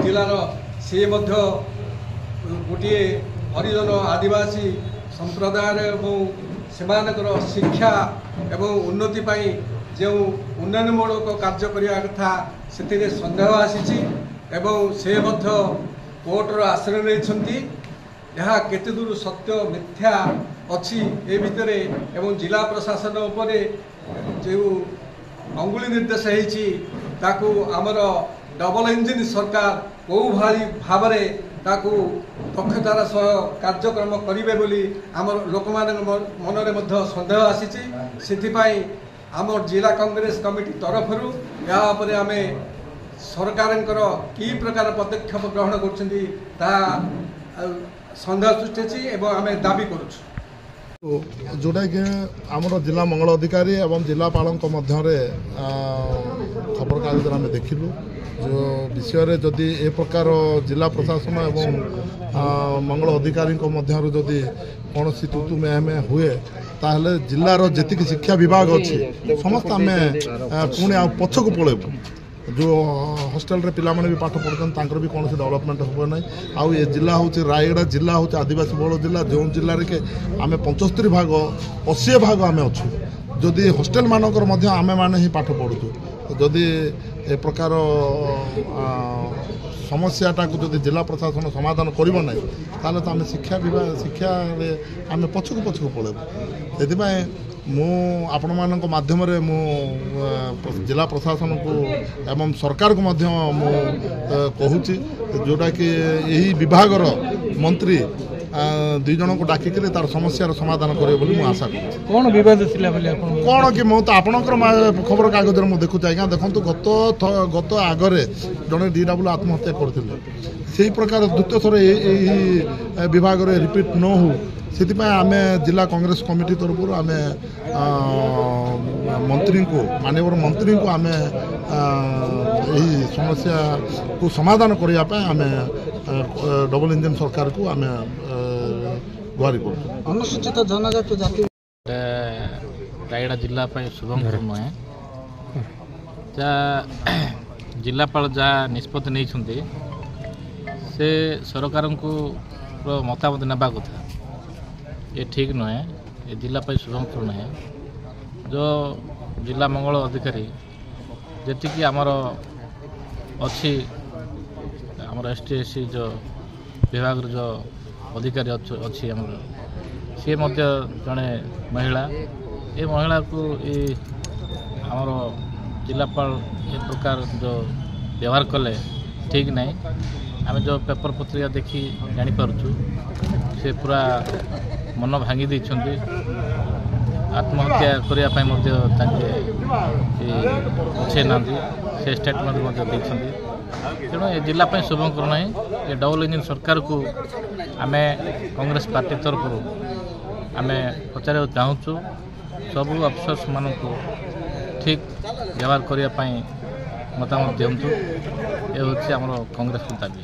जिलार सी गोटे हरिजन आदिवासी संप्रदाय सेमानकर शिक्षा एवं उन्नति पाई जो उन्नयनमूलक कार्य करने कथा से सन्देह आसी से कोर्टर आश्रय नहीं यह केते दूर सत्य मिथ्या अच्छी ए भितर एवं जिला प्रशासन उपरे जो अंगुली निर्देश होती आमर डबल इंजिन सरकार कौ भाव दक्षतार सह कार्यक्रम करेंगे बोली आमर लोक मनरे सन्देह आसी आम जिला कांग्रेस कमिटी तरफ यापर आम सरकार कि प्रकार पदक्षेप ग्रहण कर सन्देह सृष्टि एवं आम दाबी करुँ जोटा कि आमर जिला मंगल अधिकारी एवं जिलापाल मध्य खबर कागज आम देखिलु जो विषय जदि ए प्रकार जिला प्रशासन एवं मंगल अधिकारी मध्य जदि कौन तुतु में हुए ताहले जिलार जी शिक्षा विभाग अच्छी समस्त आम पुणी पछक पलैबू जो हॉस्टेल रे पिला माने भी पाठ पढ़ते भी कौन डेवलपमेंट हो ना आउ ये जिला हूँ रायगड़ा जिला हूँ आदिवासी बहुल जिला जो जिले के आम 75 भाग 80 भाग आम अच्छु जदि हॉस्टेल मानकर मध्य आमे माने ही पाठ पढ़ुचु जदि ए प्रकार समस्याटा को जदि जिला प्रशासन समाधान करिबो नै ताले तो आम शिक्षा विभाग शिक्षा आम पछक पलैबू से मु आपण मानक माध्यम रे मु जिला प्रशासन को एवं सरकार को मध्य मु कहूची जोटा कि यही विभागर मंत्री दुई जन को डाकिक तार समस्यार समाधान करे बोली मु आशा करूँ कौन विवाद कौन कि मु तो आपणकर खबर कागज में देखुचे आज्ञा देखो गत आगरे जड़े DW आत्महत्या करते से प्रकार द्वितीय थर यही विभाग रिपीट न हो से आम जिला कांग्रेस कमिटी तरफ आम मंत्री को माननीय मंत्री को आम यही समस्या को समाधान करने आम डबल इंजन सरकार को आम गुहारी कर अनुसूचित जनजाति जाति रायगड़ा जिला शुभंकर नुहे जिलापाल जहाँ निष्पत्ति नहीं से सरकार को मतामत नेबा कथा ये ठीक नुहे ये जिला शुभंकर नुहे जो जिला मंगल अधिकारी जी आमर अच्छी आमर ST जो विभाग जो अधिकारी अच्छी आमर सी जड़े महिला ये महिला को ये आमर जिलापाल ये प्रकार जो व्यवहार कले ठीक नहीं आम जो पेपर पत्रिका देखी जानीपरचु से पूरा मन भांगी देइछन्ति आत्महत्या करने अच्छे ना से स्टेटमेंट तेणु ये जिलापाई शुभंकर ना ये डबल इंजिन सरकार को आम कांग्रेस पार्टी तरफ आम पचार चाहूँ सबू अफसर्स मान ठीक व्यवहार करने मतामत दिंतु ये हूँ आम कांग्रेस दाबी।